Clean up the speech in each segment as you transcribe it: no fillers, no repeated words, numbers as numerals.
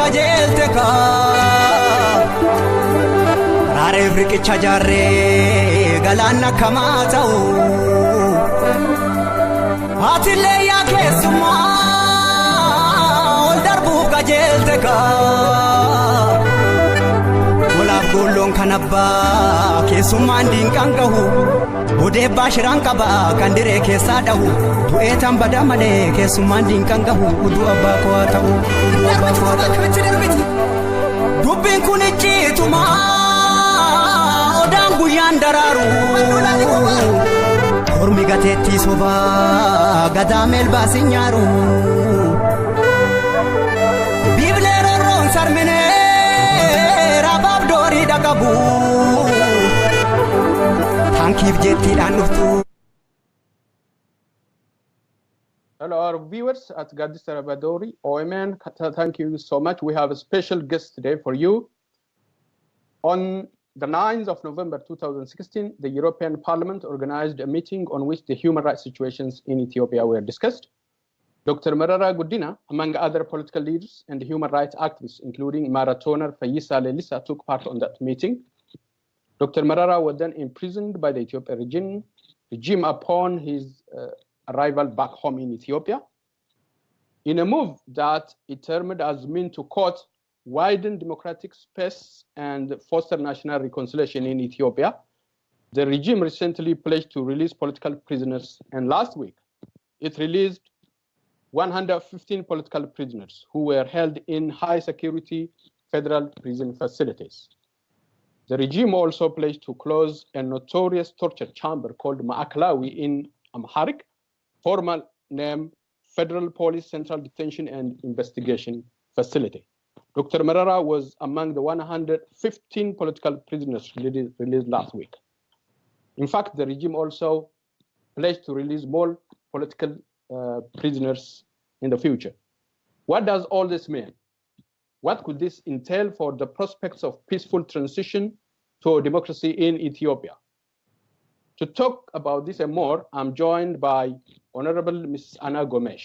qajeelte ka raare friqicha jaarree galaanna kamaa ta'u atille yaa keessumaa ol darbuu qajeelte ka olaaf golloon kan abbaa keessummaan diinqaan gahu Ode bashiran qaba kan diree keessaa dhahu du'ee tan bada malee keessummaan diinqaan gahu udu abbaa koo ta'u dubbiin kun icciituma odaan guyyaan daraaru ormi gateetti sobaa gadaa melbaasi nyaaru biiblee rorroon sarminee rabaaf doorii dhaqabu Hello, our viewers at Gadis Rabadori, OMN, thank you so much. We have a special guest today for you. On the 9th of November 2016, the European Parliament organized a meeting on which the human rights situations in Ethiopia were discussed. Dr. Merara Gudina, among other political leaders and human rights activists, including marathoner Fayisa Lelisa, took part on that meeting. Dr. Merara was then imprisoned by the Ethiopian regime upon his arrival back home in Ethiopia. In a move that it termed as meant to, quote, widen democratic space and foster national reconciliation in Ethiopia, the regime recently pledged to release political prisoners, and last week it released 115 political prisoners who were held in high security federal prison facilities. The regime also pledged to close a notorious torture chamber called makalawi in Amharic, formal name Federal Police Central Detention and Investigation Facility. Dr. Merara was among the 115 political prisoners released last week. In fact, the regime also pledged to release more political prisoners in the future. What does all this mean? What could this entail for the prospects of peaceful transition to democracy in Ethiopia? To talk about this and more, I'm joined by Honorable Ms. Anna Gomes.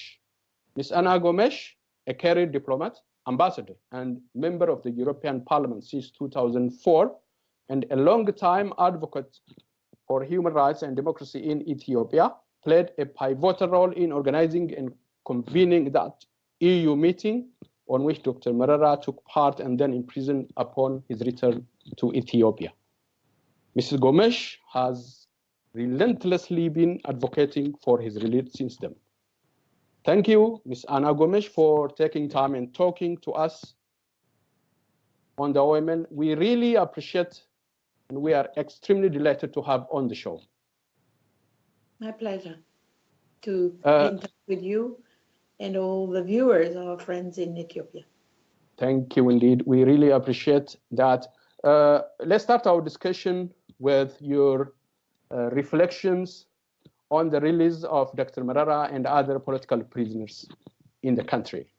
Ms. Anna Gomes, a career diplomat, ambassador, and member of the European Parliament since 2004, and a long-time advocate for human rights and democracy in Ethiopia, played a pivotal role in organizing and convening that EU meeting on which Dr. Merara took part and then imprisoned upon his return to Ethiopia. Mrs. Gomes has relentlessly been advocating for his release since then. Thank you, Ms. Anna Gomes, for taking time and talking to us on the OMN. We really appreciate and we are extremely delighted to have on the show. My pleasure to be in touch with you and all the viewers, our friends in Ethiopia. Thank you indeed. We really appreciate that. Let's start our discussion with your reflections on the release of Dr. Merara and other political prisoners in the country.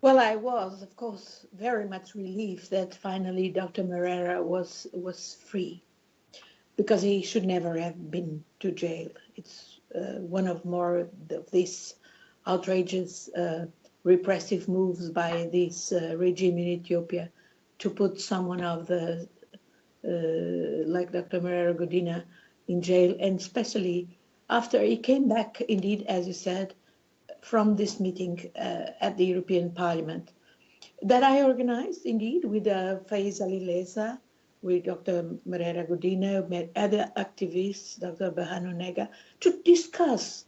Well, I was, of course, very much relieved that finally Dr. Merara was free, because he should never have been to jail. It's one of more of these outrageous repressive moves by this regime in Ethiopia to put someone of the like Dr. Merara Gudina in jail, and especially after he came back, indeed, as you said, from this meeting at the European Parliament that I organized, indeed, with Faiza Lilesa, with Dr. Merara Gudina, with other activists, Dr. Bahano Nega, to discuss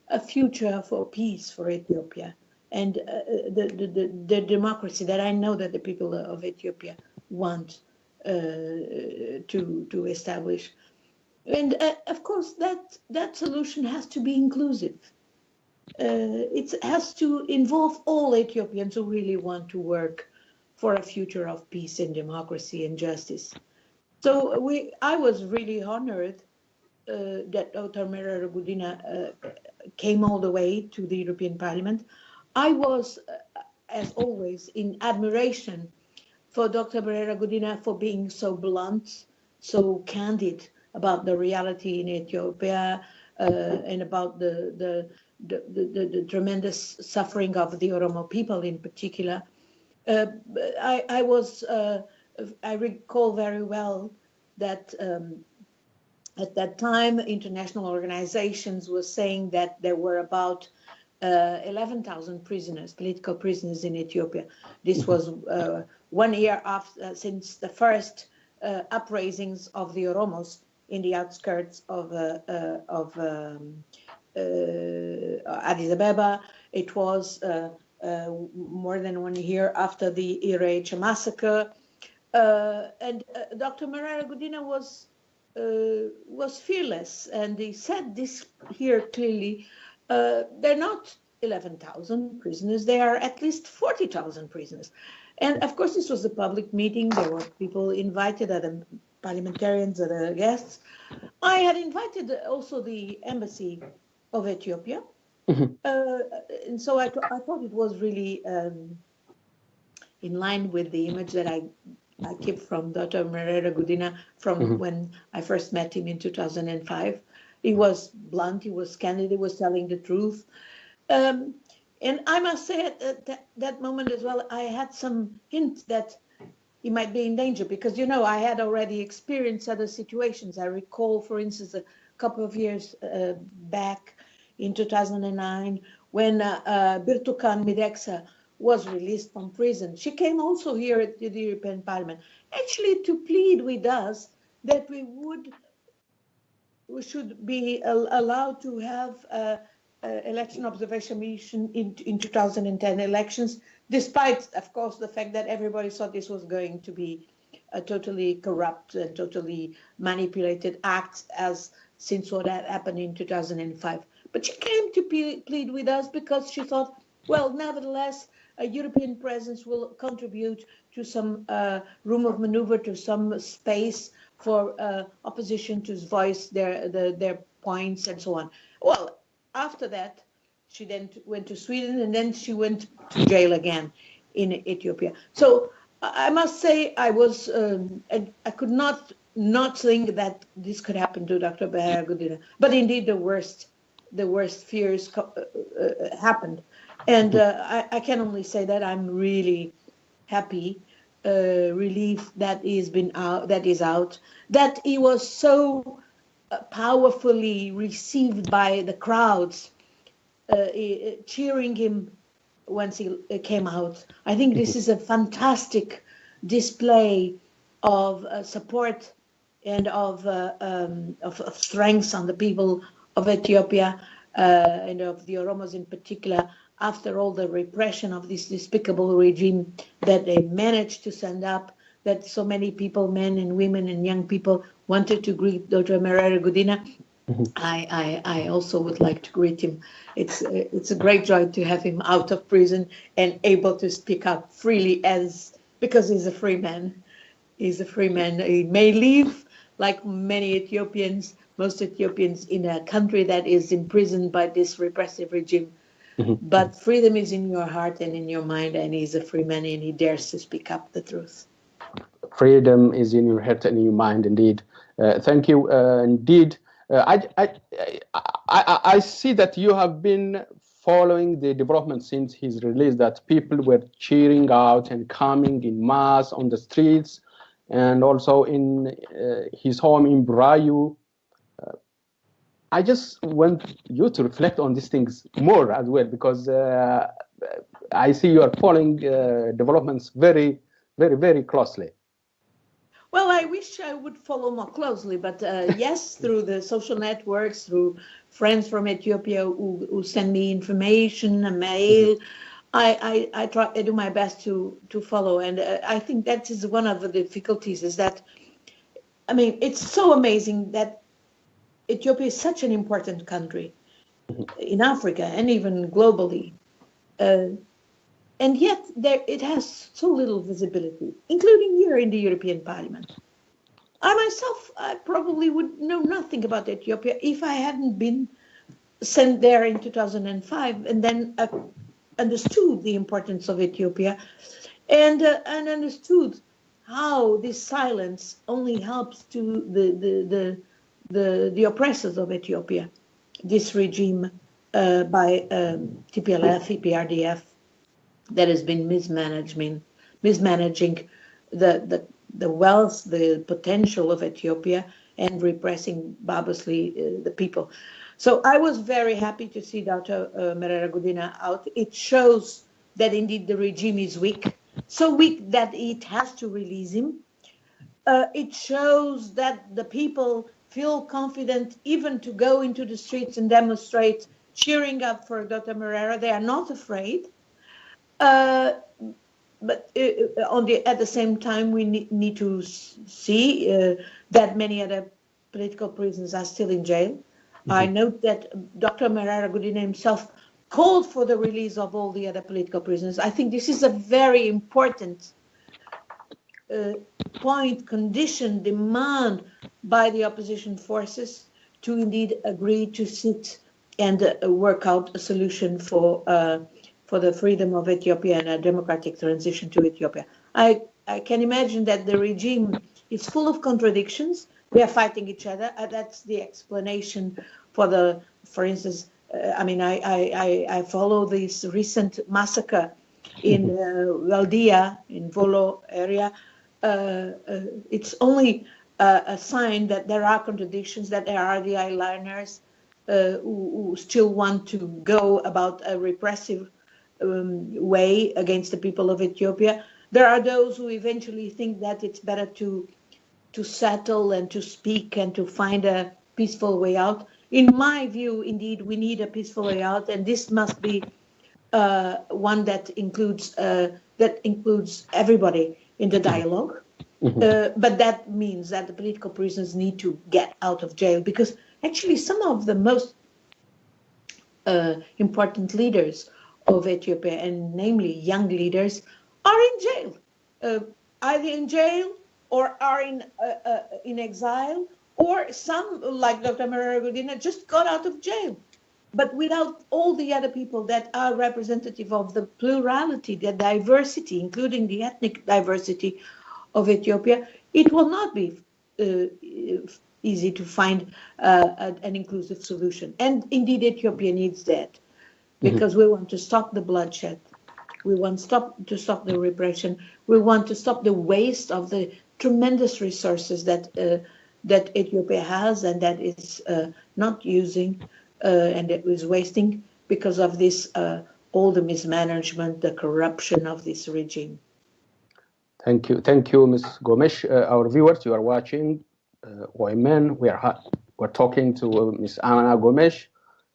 a future for peace for Ethiopia and the democracy that I know that the people of Ethiopia want to establish. And of course, that solution has to be inclusive. It has to involve all Ethiopians who really want to work for a future of peace and democracy and justice. So I was really honored that Dr. Merara Gudina came all the way to the European Parliament. I was, as always, in admiration for Dr. Merara Gudina for being so blunt, so candid about the reality in Ethiopia and about the tremendous suffering of the Oromo people in particular. I recall very well that at that time, international organizations were saying that there were about 11,000 prisoners, political prisoners in Ethiopia. This was 1 year after, since the first upraisings of the Oromos in the outskirts of Addis Ababa. It was more than 1 year after the Irech massacre. And Dr. Merera Gudina was fearless, and he said this here clearly. They're not 11,000 prisoners, they are at least 40,000 prisoners. And of course, this was a public meeting. There were people invited, other parliamentarians, other guests. I had invited also the embassy of Ethiopia. And so I thought it was really in line with the image that I keep from Dr. Merera Gudina from when I first met him in 2005. He was blunt, he was candid, he was telling the truth. And I must say at that moment as well, I had some hint that he might be in danger because, you know, I had already experienced other situations. I recall, for instance, a couple of years back in 2009 when Birtukan Mideksa was released from prison. She came also here at the European Parliament, actually to plead with us that we should be allowed to have election observation mission in 2010 elections, despite, of course, the fact that everybody thought this was going to be a totally corrupt and totally manipulated act, as since what had happened in 2005. But she came to plead with us because she thought, well, nevertheless, a European presence will contribute to some room of maneuver, to some space for opposition to voice their points and so on. Well, after that, she then went to Sweden, and then she went to jail again in Ethiopia. So I must say I was, I could not think that this could happen to Dr. Merera Gudina. But indeed, the worst fears happened. And I can only say that I'm really happy, relieved that he's been out, that he's out, that he was so powerfully received by the crowds, cheering him once he came out. I think this is a fantastic display of support and of strength on the people of Ethiopia and of the Oromos in particular, after all the repression of this despicable regime that they managed to send up, that so many people, men and women and young people, wanted to greet Dr. Merera Gudina. I also would like to greet him. It's a great joy to have him out of prison and able to speak up freely, because he's a free man. He's a free man. He may live like many Ethiopians, most Ethiopians, in a country that is imprisoned by this repressive regime. But freedom is in your heart and in your mind, and he's a free man, and he dares to speak up the truth. Freedom is in your heart and in your mind, indeed. Thank you, indeed. I see that you have been following the development since his release, that people were cheering out and coming in mass on the streets, and also in his home in Brayu. I just want you to reflect on these things more as well, because I see you are following developments very, very, very closely. Well, I wish I would follow more closely, but yes, through the social networks, through friends from Ethiopia who send me information, a mail, I do my best to follow. And I think that is one of the difficulties, is that, I mean, it's so amazing that Ethiopia is such an important country in Africa and even globally. And yet it has so little visibility, including here in the European Parliament. I probably would know nothing about Ethiopia if I hadn't been sent there in 2005 and then understood the importance of Ethiopia and understood how this silence only helps to the oppressors of Ethiopia, this regime by TPLF, EPRDF, that has been mismanaging mismanaging the wealth, the potential of Ethiopia, and repressing barbarously the people. So I was very happy to see Dr. Merera Gudina out. It shows that indeed the regime is weak, so weak that it has to release him. It shows that the people feel confident even to go into the streets and demonstrate, cheering up for Dr. Merera. They are not afraid. But at the same time, we need to see that many other political prisoners are still in jail. Mm-hmm. I note that Dr. Merera Gudina himself called for the release of all the other political prisoners. I think this is a very important point, condition, demand by the opposition forces to indeed agree to sit and work out a solution for the freedom of Ethiopia and a democratic transition to Ethiopia. I can imagine that the regime is full of contradictions. They are fighting each other. That's the explanation for instance, I follow this recent massacre in Valdia, in Volo area. It's only a sign that there are contradictions, that there are the eyeliners who still want to go about a repressive way against the people of Ethiopia. There are those who eventually think that it's better to settle and to speak and to find a peaceful way out. In my view, indeed, we need a peaceful way out, and this must be one that includes everybody in the dialogue. Mm-hmm. But that means that the political prisoners need to get out of jail, because actually some of the most important leaders of Ethiopia, and namely young leaders, are in jail, either in jail or are in exile, or some, like Dr. Merera Gudina, just got out of jail. But without all the other people that are representative of the plurality, the diversity, including the ethnic diversity of Ethiopia, it will not be easy to find an inclusive solution. And indeed, Ethiopia needs that, because we want to stop the bloodshed. We want to stop the repression. We want to stop the waste of the tremendous resources that Ethiopia has and that is not using and that is wasting because of this all the mismanagement, the corruption of this regime. Thank you, Ms. Gomes. Our viewers, you are watching OMN. We're talking to Ms. Ana Gomes,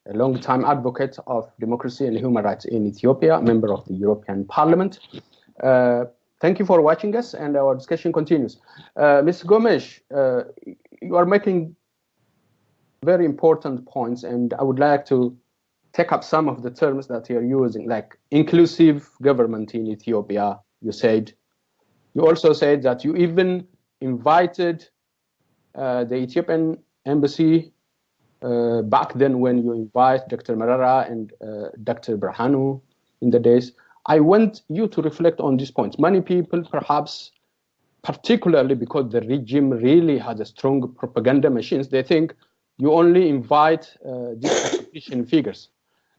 a long-time advocate of democracy and human rights in Ethiopia, member of the European Parliament. Thank you for watching us, and our discussion continues. Ms. Gomes, you are making very important points, and I would like to take up some of the terms that you're using, like inclusive government in Ethiopia, you said. You also said that you even invited the Ethiopian embassy back then when you invite Dr. Merera and Dr. Berhanu in the days. I want you to reflect on these points. Many people, perhaps, particularly because the regime really has a strong propaganda machines, they think you only invite these opposition figures.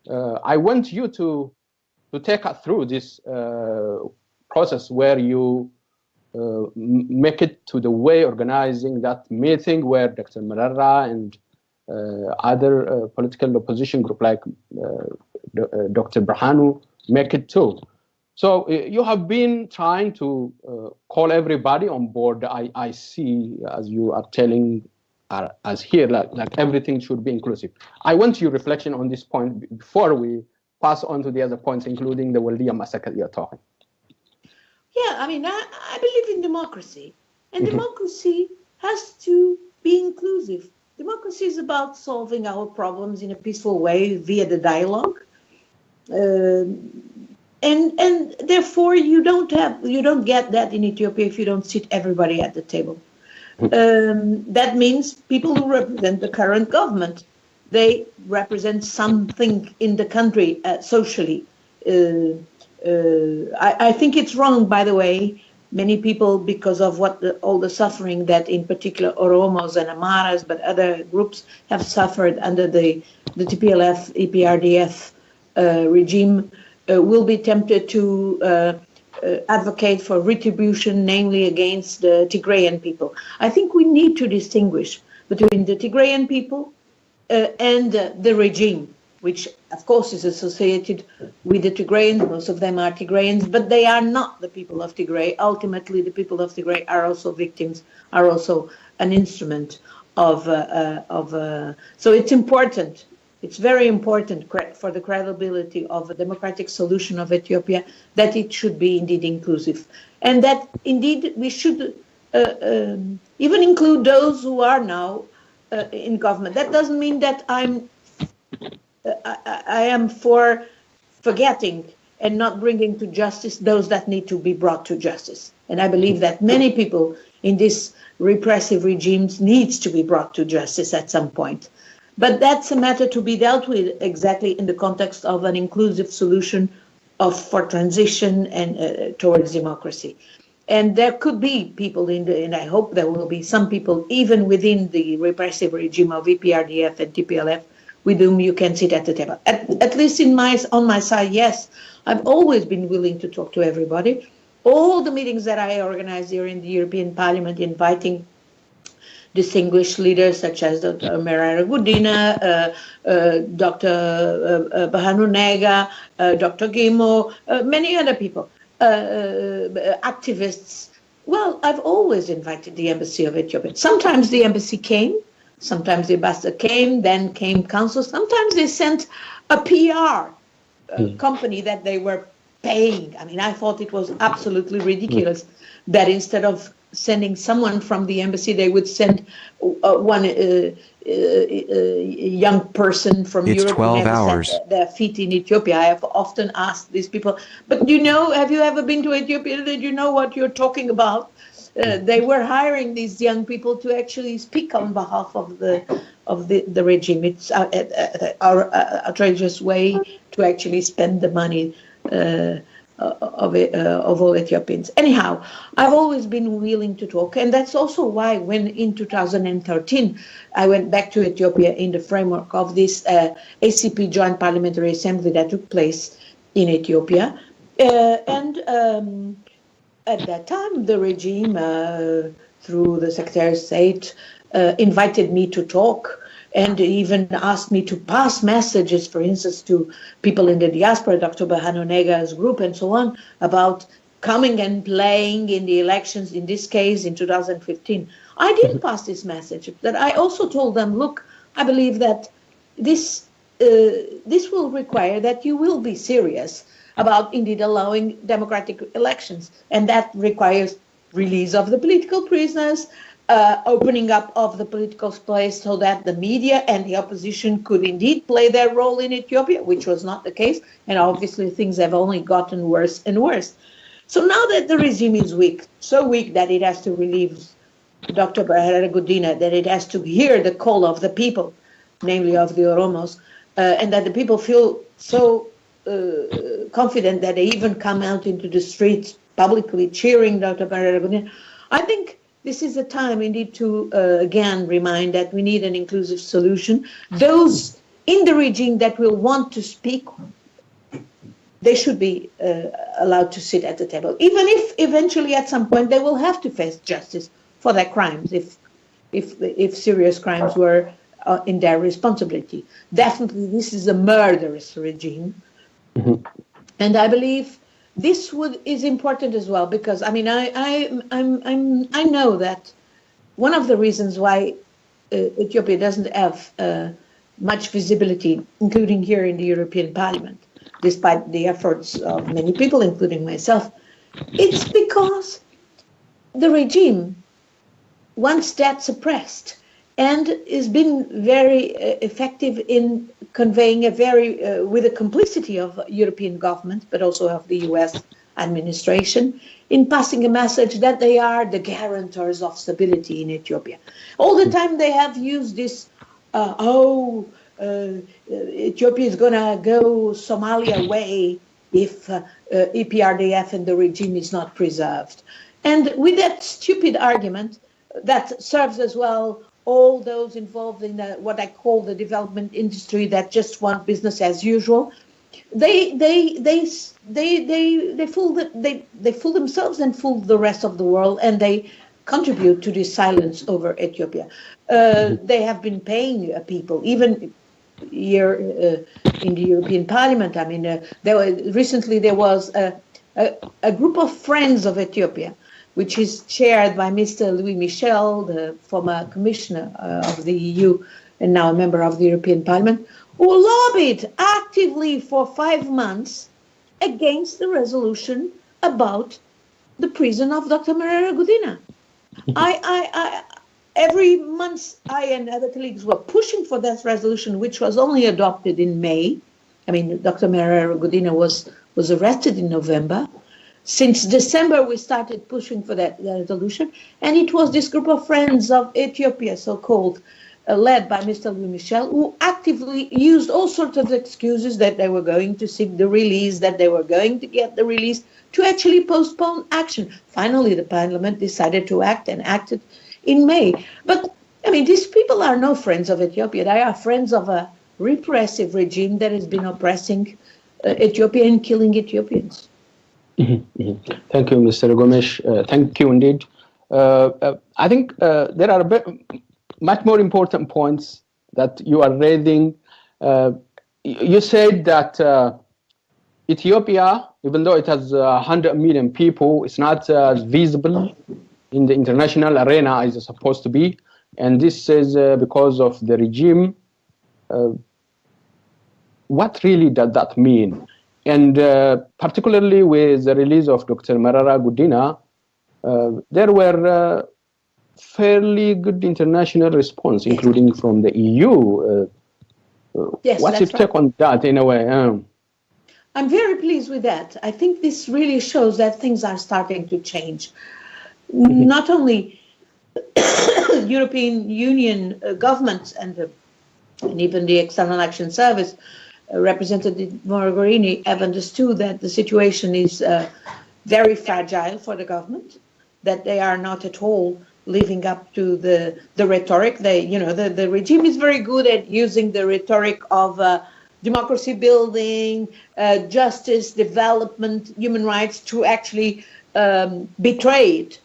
I want you to take us through this process where you make it to the way organizing that meeting where Dr. Merera and other political opposition group like Dr. Berhanu make it too. So you have been trying to call everybody on board. I see, as you are telling us here, like everything should be inclusive. I want your reflection on this point before we pass on to the other points, including the Waldia massacre you're talking. Yeah, I mean, I believe in democracy, and democracy has to be inclusive. Democracy is about solving our problems in a peaceful way via the dialogue, and therefore you don't get that in Ethiopia if you don't sit everybody at the table. That means people who represent the current government, they represent something in the country socially. I think it's wrong, by the way. Many people, because of all the suffering that in particular Oromos and Amaras, but other groups have suffered under the TPLF, EPRDF regime, will be tempted to advocate for retribution, namely against the Tigrayan people. I think we need to distinguish between the Tigrayan people and the regime, which of course is associated with the Tigrayans. Most of them are Tigrayans, but they are not the people of Tigray. Ultimately, the people of Tigray are also victims, are also an instrument of so it's important. It's very important for the credibility of a democratic solution of Ethiopia that it should be indeed inclusive, and that indeed we should even include those who are now in government. That doesn't mean that I am for forgetting and not bringing to justice those that need to be brought to justice. And I believe that many people in these repressive regimes needs to be brought to justice at some point. But that's a matter to be dealt with exactly in the context of an inclusive solution for transition and towards democracy. And there could be people and I hope there will be some people even within the repressive regime of EPRDF and TPLF with whom you can sit at the table. At least on my side, yes, I've always been willing to talk to everybody. All the meetings that I organize here in the European Parliament, inviting distinguished leaders such as Dr. Merera Gudina, Dr. Bahanu Nega, Dr. Gimo, many other people, activists. Well, I've always invited the Embassy of Ethiopia. Sometimes the embassy came, sometimes the ambassador came, then came council. Sometimes they sent a PR company that they were paying. I mean, I thought it was absolutely ridiculous that instead of sending someone from the embassy, they would send one young person from It's Europe 12 who never hours. set their feet in Ethiopia. I have often asked these people, but have you ever been to Ethiopia? Did you know what you're talking about? They were hiring these young people to actually speak on behalf of the regime. It's our outrageous way to actually spend the money of all Ethiopians. Anyhow, I've always been willing to talk, and that's also why when in 2013 I went back to Ethiopia in the framework of this ACP Joint Parliamentary Assembly that took place in Ethiopia, and at that time the regime, through the Secretary of State, invited me to talk and even asked me to pass messages, for instance, to people in the diaspora, Dr. Bahanu Nega's group and so on, about coming and playing in the elections, in this case, in 2015. I did pass this message, but I also told them, look, I believe that this will require that you will be serious about indeed allowing democratic elections, and that requires release of the political prisoners, opening up of the political space so that the media and the opposition could indeed play their role in Ethiopia, which was not the case. And obviously things have only gotten worse and worse. So now that the regime is weak, so weak that it has to relieve Dr. Merera Gudina, that it has to hear the call of the people, namely of the Oromos, and that the people feel so confident that they even come out into the streets publicly cheering Dr. Merera Gudina. I think this is a time indeed to again remind that we need an inclusive solution. Those in the regime that will want to speak, they should be allowed to sit at the table, even if eventually at some point they will have to face justice for their crimes, if serious crimes were in their responsibility. Definitely, this is a murderous regime, and I believe this is important as well, because I mean I know that one of the reasons why Ethiopia doesn't have much visibility, including here in the European Parliament, despite the efforts of many people, including myself, it's because the regime wants that suppressed and has been very effective in conveying with the complicity of European governments, but also of the US administration, in passing a message that they are the guarantors of stability in Ethiopia. All the time they have used this, Ethiopia is going to go Somalia way if EPRDF and the regime is not preserved. And with that stupid argument that serves as well all those involved in what I call the development industry that just want business as usual, they fool themselves and fool the rest of the world, and they contribute to this silence over Ethiopia. They have been paying people, even here in the European Parliament. I mean, recently there was a group of friends of Ethiopia, which is chaired by Mr. Louis Michel, the former commissioner of the EU and now a member of the European Parliament, who lobbied actively for 5 months against the resolution about the prison of Dr. Merera Gudina. Every month, I and other colleagues were pushing for that resolution, which was only adopted in May. I mean, Dr. Merera Gudina was arrested in November. Since December, we started pushing for that resolution, and it was this group of friends of Ethiopia, so-called, led by Mr. Louis Michel, who actively used all sorts of excuses that they were going to seek the release, that they were going to get the release, to actually postpone action. Finally, the parliament decided to act and acted in May. But, I mean, these people are no friends of Ethiopia. They are friends of a repressive regime that has been oppressing Ethiopia and killing Ethiopians. Thank you, Mr. Gomes. Thank you indeed. I think there are much more important points that you are raising. You said that Ethiopia, even though it has 100 million people, it's not as visible in the international arena as it's supposed to be. And this is because of the regime. What really does that mean? And particularly with the release of Dr. Merera Gudina, there were fairly good international response, including from the EU. Yes, what's your take on that, in a way? I'm very pleased with that. I think this really shows that things are starting to change. Not only European Union governments and even the External Action Service, Representative Mogherini, have understood that the situation is very fragile for the government, that they are not at all living up to the rhetoric. The regime is very good at using the rhetoric of democracy building, justice, development, human rights to actually betray it.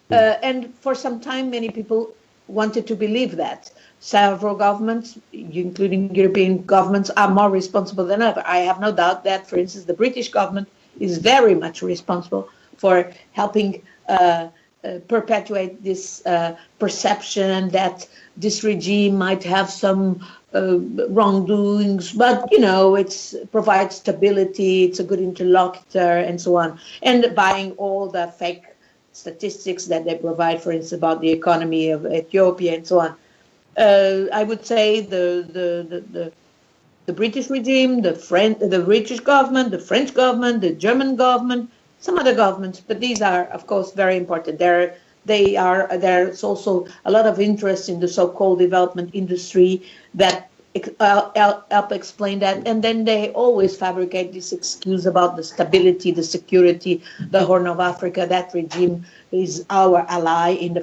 And for some time, many people wanted to believe that. Several governments, including European governments, are more responsible than ever. I have no doubt that, for instance, the British government is very much responsible for helping perpetuate this perception that this regime might have some wrongdoings, but it provides stability, it's a good interlocutor, and so on, and buying all the fake statistics that they provide, for instance, about the economy of Ethiopia and so on. I would say the British regime, the British government, the French government, the German government, some other governments, but these are, of course, very important. There's also a lot of interest in the so-called development industry that help explain that, and then they always fabricate this excuse about the stability, the security, the Horn of Africa. That regime is our ally in the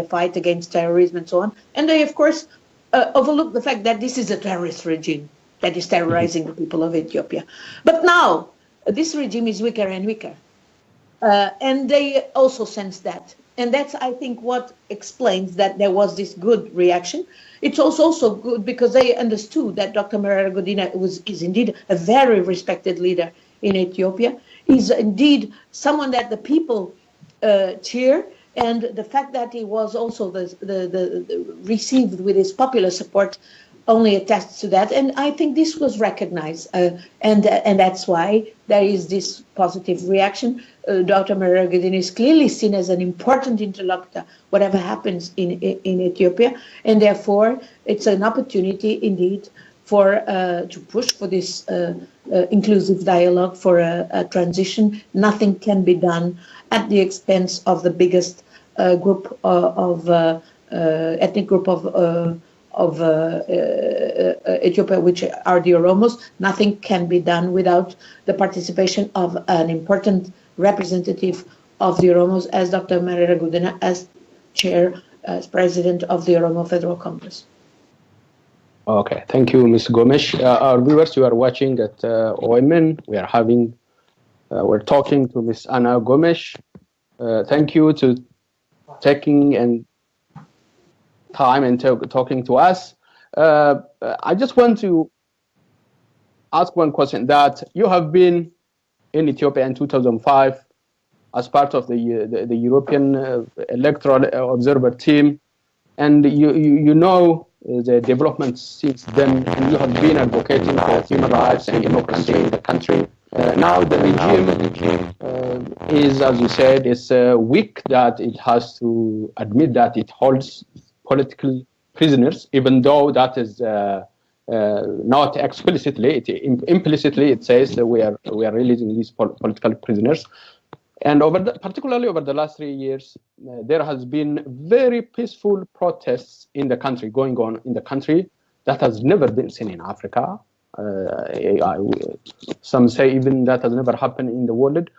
fight against terrorism and so on. And they, of course, overlook the fact that this is a terrorist regime that is terrorizing the people of Ethiopia. But now this regime is weaker and weaker, and they also sense that. And that's, I think, what explains that there was this good reaction. It's also good because they understood that Dr. Merera Gudina is indeed a very respected leader in Ethiopia. He's indeed someone that the people cheer, and the fact that he was also received with his popular support only attests to that. And I think this was recognized, and that's why there is this positive reaction. Dr. Merera Gudina is clearly seen as an important interlocutor, whatever happens in Ethiopia, and therefore it's an opportunity indeed for to push for this inclusive dialogue for a transition. Nothing can be done at the expense of the biggest group of ethnic group of Ethiopia, which are the Oromos. Nothing can be done without the participation of an important representative of the Oromos, as Dr. Merera Gudina, as president of the Oromo Federal Congress. Okay, thank you, Ms. Gomes. Our viewers, you are watching at OMN. We're talking to Ms. Anna Gomes. Thank you to taking and time and talking to us. I just want to ask one question, that you have been in Ethiopia in 2005 as part of the European electoral observer team, and you know the developments since then, and you have been advocating for human rights and democracy in the country. Now the regime is, as you said, is weak, that it has to admit that it holds political prisoners, even though that is not explicitly, implicitly it says that we are releasing these political prisoners. And particularly over the last 3 years, there has been very peaceful protests in the country, going on in the country, that has never been seen in Africa. Some say even that has never happened in the world.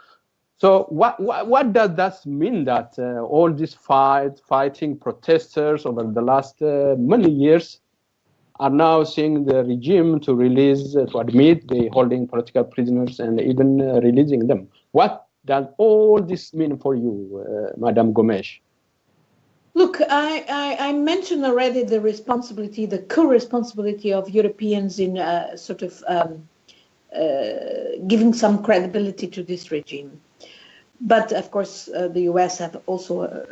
So what does that mean, that all these fighting protesters over the last many years are now seeing the regime to release, to admit the holding political prisoners and even releasing them? What does all this mean for you, Madam Gomes? Look, I mentioned already the responsibility, the co-responsibility of Europeans in sort of giving some credibility to this regime. But of course, the US have also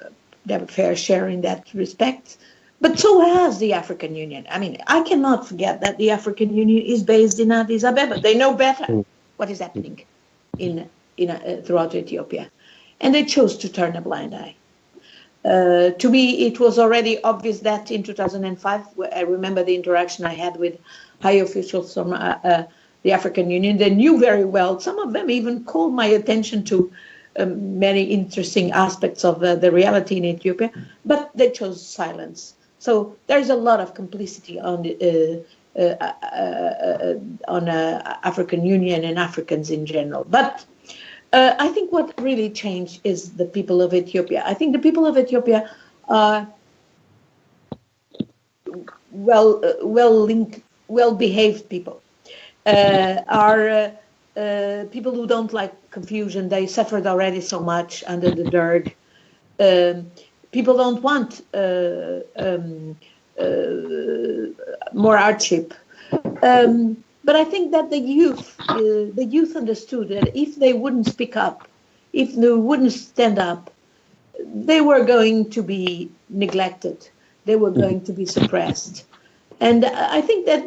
their fair share in that respect. But so has the African Union. I mean, I cannot forget that the African Union is based in Addis Ababa. They know better what is happening throughout Ethiopia. And they chose to turn a blind eye. To me, it was already obvious that in 2005, I remember the interaction I had with high officials from the African Union. They knew very well, some of them even called my attention to many interesting aspects of the reality in Ethiopia, but they chose silence. So there's a lot of complicity on African Union and Africans in general. But I think what really changed is the people of Ethiopia. I think the people of Ethiopia are well-behaved people. Are people who don't like confusion. They suffered already so much under the Derg. People don't want more hardship. But I think that the youth understood that if they wouldn't speak up, if they wouldn't stand up, they were going to be neglected. They were going to be suppressed. And I think that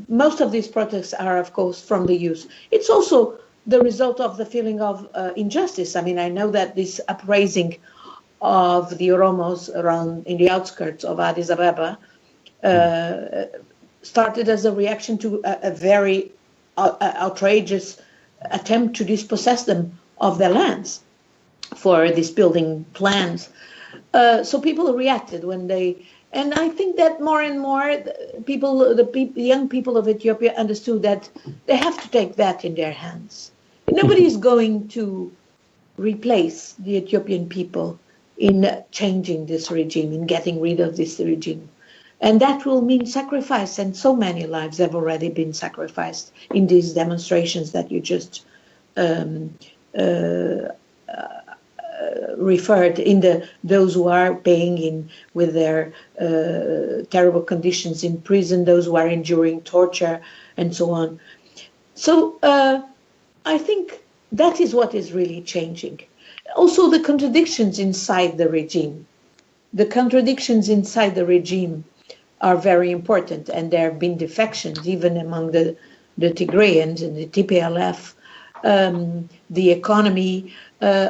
most of these protests are, of course, from the youth. It's also the result of the feeling of injustice. I mean, I know that this upraising of the Oromos around in the outskirts of Addis Ababa started as a reaction to a very outrageous attempt to dispossess them of their lands for these building plans. So people reacted when they, and I think that more and more the young people of Ethiopia understood that they have to take that in their hands. Nobody is going to replace the Ethiopian people in changing this regime, in getting rid of this regime. And that will mean sacrifice, and so many lives have already been sacrificed in these demonstrations that you just referred, in those who are paying in with their terrible conditions in prison, those who are enduring torture, and so on. So I think that is what is really changing. Also, the contradictions inside the regime. The contradictions inside the regime are very important, and there have been defections even among the Tigrayans and the TPLF, the economy,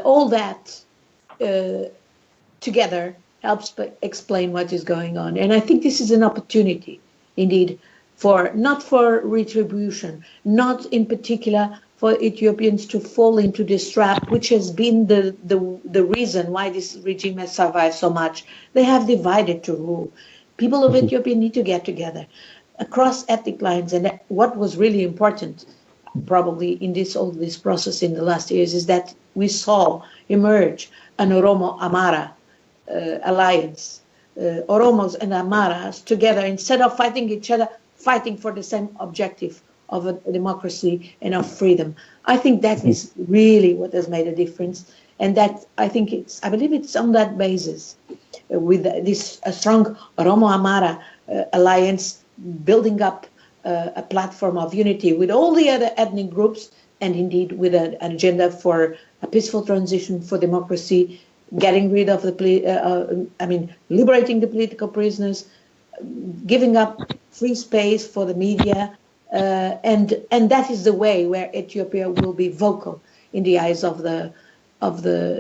all that together helps explain what is going on. And I think this is an opportunity, indeed, not for retribution, not in particular for Ethiopians to fall into this trap, which has been the reason why this regime has survived so much. They have divided to rule. People of Ethiopia need to get together across ethnic lines. And what was really important, probably in all this process in the last years, is that we saw emerge an Oromo-Amara alliance Oromos and Amaras together, instead of fighting each other, fighting for the same objective of a democracy and of freedom. I think that is really what has made a difference, and that I believe it's on that basis, with this strong Oromo-Amara alliance, building up a platform of unity with all the other ethnic groups, and indeed with an agenda for a peaceful transition for democracy, getting rid of liberating the political prisoners, giving up free space for the media, and that is the way where Ethiopia will be vocal in the eyes of the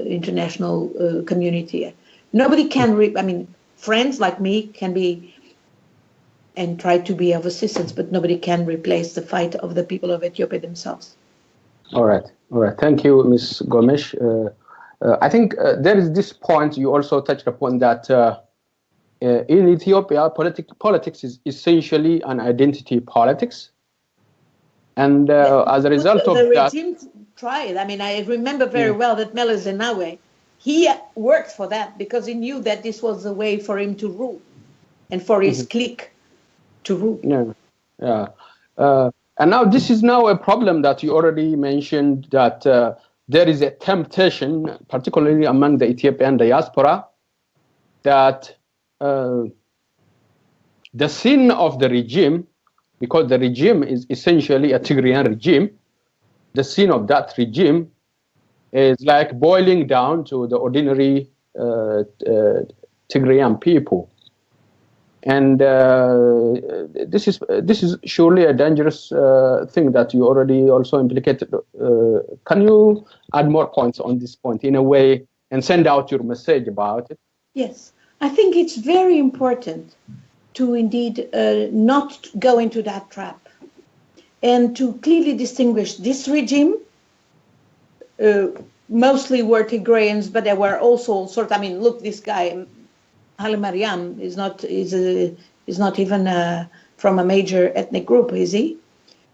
international community. Nobody can, friends like me can be and try to be of assistance, but nobody can replace the fight of the people of Ethiopia themselves. All right. Thank you, Ms. Gomes. I think there is this point you also touched upon, that in Ethiopia, politics is essentially an identity politics. And as a result of that... The regime tried. I remember very well that Meles Zenawi, he worked for that because he knew that this was the way for him to rule and for his clique to rule. Yeah. And now this is now a problem that you already mentioned, that there is a temptation, particularly among the Ethiopian diaspora, that the sin of the regime, because the regime is essentially a Tigrayan regime, the sin of that regime is like boiling down to the ordinary Tigrayan people. And this is surely a dangerous thing that you already also implicated. Can you add more points on this point in a way and send out your message about it? Yes, I think it's very important to indeed not go into that trap, and to clearly distinguish this regime. Mostly were Tigrayans, but there were also look, this guy Haile Mariam is not even from a major ethnic group, is he?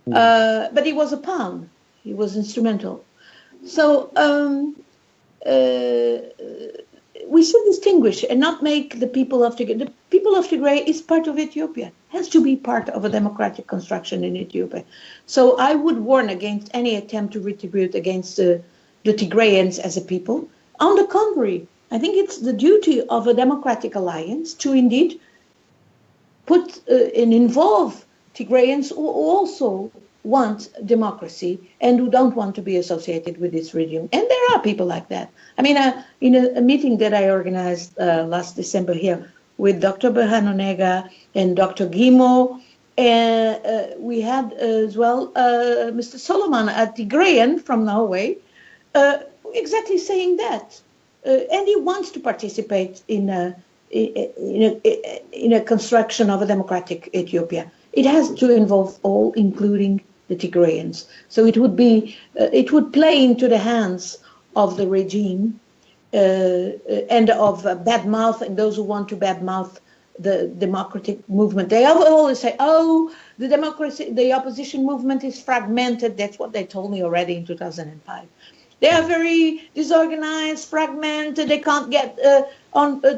But he was a pawn. He was instrumental. So we should distinguish and not make the people of Tigray. The people of Tigray is part of Ethiopia, has to be part of a democratic construction in Ethiopia. So I would warn against any attempt to retribute against the Tigrayans as a people. On the contrary, I think it's the duty of a democratic alliance to indeed put and involve Tigrayans who also want democracy and who don't want to be associated with this regime. And there are people like that. In a meeting that I organized last December here with Dr. Berhanonega and Dr. Gimo, we had as well Mr. Solomon, a Tigrayan from Norway, exactly saying that. And he wants to participate in a construction of a democratic Ethiopia. It has to involve all, including the Tigrayans. So it would play into the hands of the regime and of badmouth and those who want to badmouth the democratic movement. They always say, "Oh, the opposition movement is fragmented." That's what they told me already in 2005. They are very disorganized, fragmented. They can't get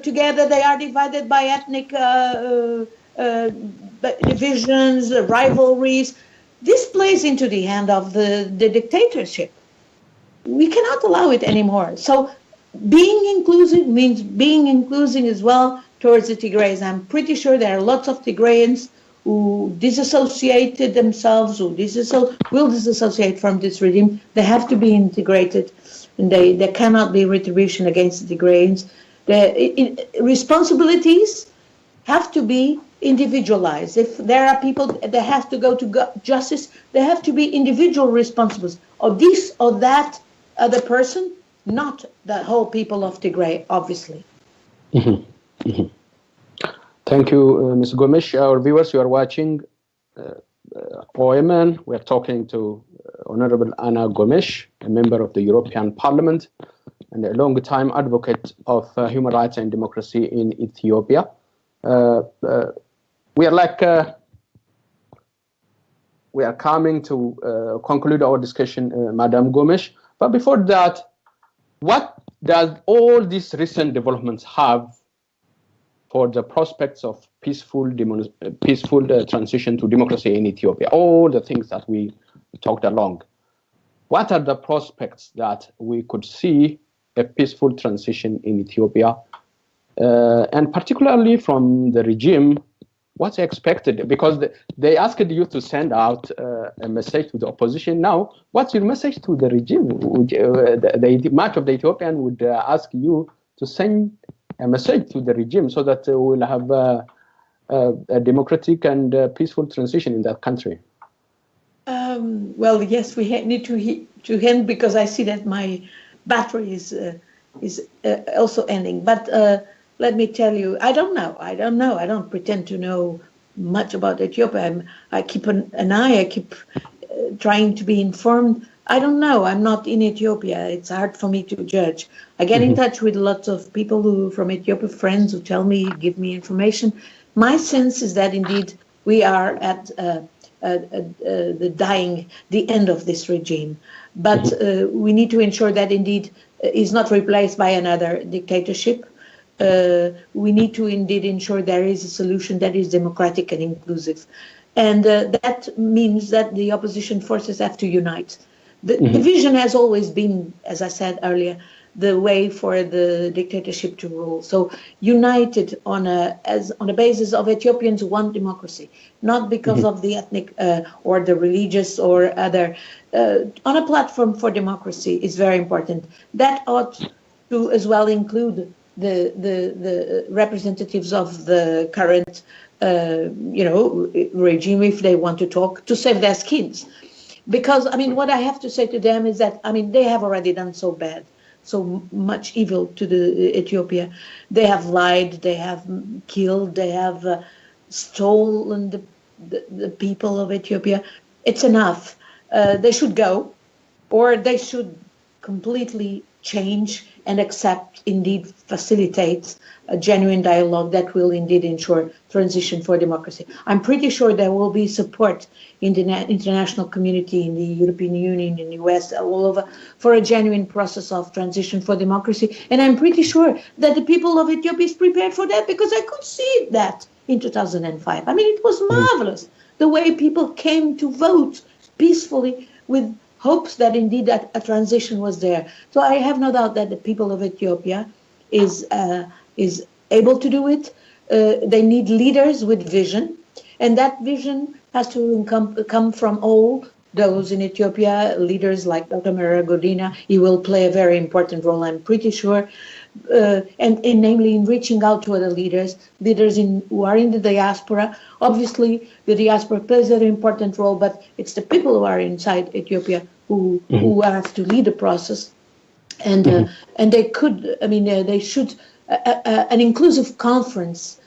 together. They are divided by ethnic divisions, rivalries. This plays into the hand of the dictatorship. We cannot allow it anymore. So being inclusive means being inclusive as well towards the Tigrayans. I'm pretty sure there are lots of Tigrayans who disassociated themselves, who will disassociate from this regime. They have to be integrated, and there cannot be retribution against the Tigrayans. Responsibilities have to be individualized. If there are people that have to go to justice, there have to be individual responsibilities of this or that other person, not the whole people of Tigray, obviously. Thank you, Ms. Gomes. Our viewers, you are watching OMN. We are talking to Honorable Ana Gomes, a member of the European Parliament and a long-time advocate of human rights and democracy in Ethiopia. We are coming to conclude our discussion, Madam Gomes. But before that, what does all these recent developments have for the prospects of peaceful transition to democracy in Ethiopia. All the things that we talked along. What are the prospects that we could see a peaceful transition in Ethiopia? And particularly from the regime, what's expected? Because they asked you to send out a message to the opposition. Now, what's your message to the regime? Much of the Ethiopian would ask you to send a message to the regime so that we'll have a democratic and peaceful transition in that country. Well, yes, we need to end because I see that my battery is also ending. But let me tell you, I don't know. I don't pretend to know much about Ethiopia. I keep an eye. I keep trying to be informed. I don't know. I'm not in Ethiopia. It's hard for me to judge. I get in touch with lots of people from Ethiopia, friends who tell me, give me information. My sense is that indeed we are at the end of this regime. But we need to ensure that indeed is not replaced by another dictatorship. We need to indeed ensure there is a solution that is democratic and inclusive. And that means that the opposition forces have to unite. The division has always been, as I said earlier, the way for the dictatorship to rule. So united on a basis of Ethiopians who want democracy, not because of the ethnic or the religious or other, on a platform for democracy is very important. That ought to as well include the representatives of the current regime, if they want to talk, to save their skins. Because, I mean, what I have to say to them is that, I mean, they have already done so much evil to the Ethiopia. They have lied, they have killed, they have stolen the people of Ethiopia. It's enough. They should go, or they should completely change and accept, indeed facilitate a genuine dialogue that will indeed ensure transition for democracy. I'm pretty sure there will be support in the international community, in the European Union, in the US, all over, for a genuine process of transition for democracy. And I'm pretty sure that the people of Ethiopia is prepared for that, because I could see that in 2005. I mean, it was marvelous, the way people came to vote peacefully with hopes that indeed that a transition was there. So I have no doubt that the people of Ethiopia is able to do it. They need leaders with vision, and that vision has to come from all those in Ethiopia, leaders like Dr. Merera Godina. He will play a very important role, I'm pretty sure, and namely in reaching out to other leaders who are in the diaspora. Obviously, the diaspora plays an important role, but it's the people who are inside Ethiopia who have to lead the process. And they could, I mean, they should, an inclusive conference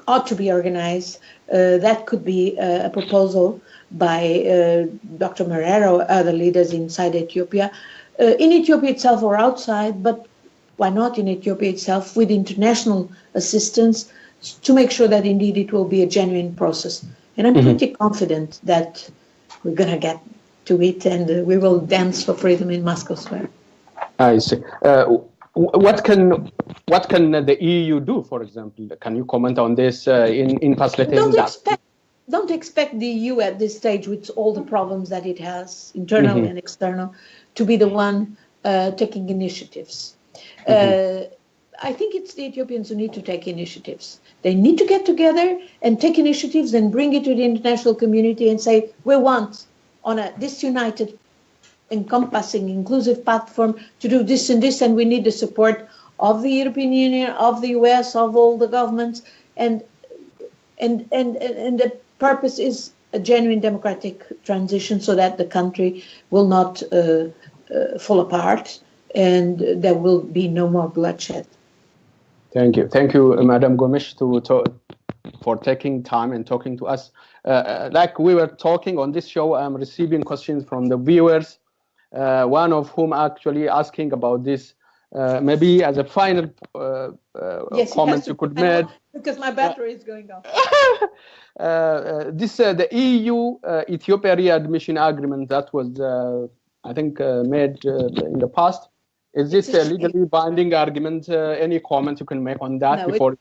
ought to be organized. That could be a proposal by Dr. Merera or other leaders inside Ethiopia, in Ethiopia itself or outside, but why not in Ethiopia itself, with international assistance, to make sure that indeed it will be a genuine process. And I'm pretty confident that we're going to get to it, and we will dance for freedom in Moscow Square. I see. What can the EU do, for example? Can you comment on this in facilitating that? Don't expect the EU at this stage, with all the problems that it has, internal and external, to be the one taking initiatives. I think it's the Ethiopians who need to take initiatives. They need to get together and take initiatives and bring it to the international community and say, we want on a disunited, encompassing, inclusive platform to do this and this, and we need the support of the European Union, of the US, of all the governments, and the purpose is a genuine democratic transition so that the country will not fall apart and there will be no more bloodshed. Thank you, Madam Gomes, for taking time and talking to us. Like we were talking on this show, I'm receiving questions from the viewers, one of whom actually asking about this. Maybe as a final yes, comment you could make. Because my battery is going off. The EU Ethiopia readmission agreement that was, I think, made in the past. Is this a legally binding argument? Any comment you can make on that before?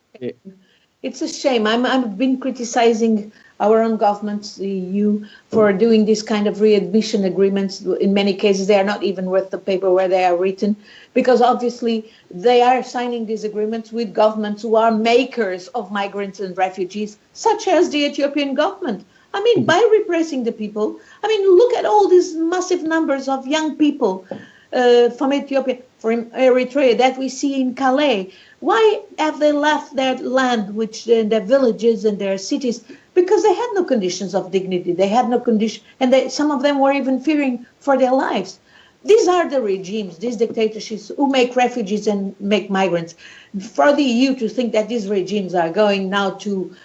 It's a shame. I've been criticizing our own governments, the EU, for doing this kind of readmission agreements. In many cases, they are not even worth the paper where they are written, because obviously they are signing these agreements with governments who are makers of migrants and refugees, such as the Ethiopian government. I mean, by repressing the people, I mean, look at all these massive numbers of young people from Ethiopia, from Eritrea that we see in Calais. Why have they left their land, which their villages and their cities? Because they had no conditions of dignity. They had no condition, and some of them were even fearing for their lives. These are the regimes, these dictatorships who make refugees and make migrants. For the EU to think that these regimes are going now to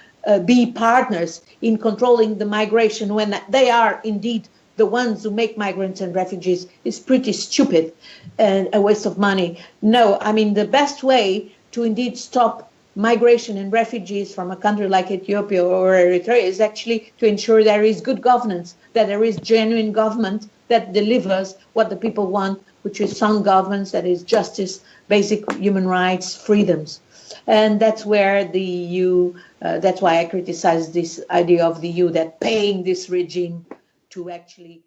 be partners in controlling the migration when they are indeed the ones who make migrants and refugees is pretty stupid and a waste of money. No, I mean, the best way to indeed stop migration and refugees from a country like Ethiopia or Eritrea is actually to ensure there is good governance, that there is genuine government that delivers what the people want, which is sound governance, that is justice, basic human rights, freedoms. And that's where the EU, that's why I criticize this idea of the EU that paying this regime to actually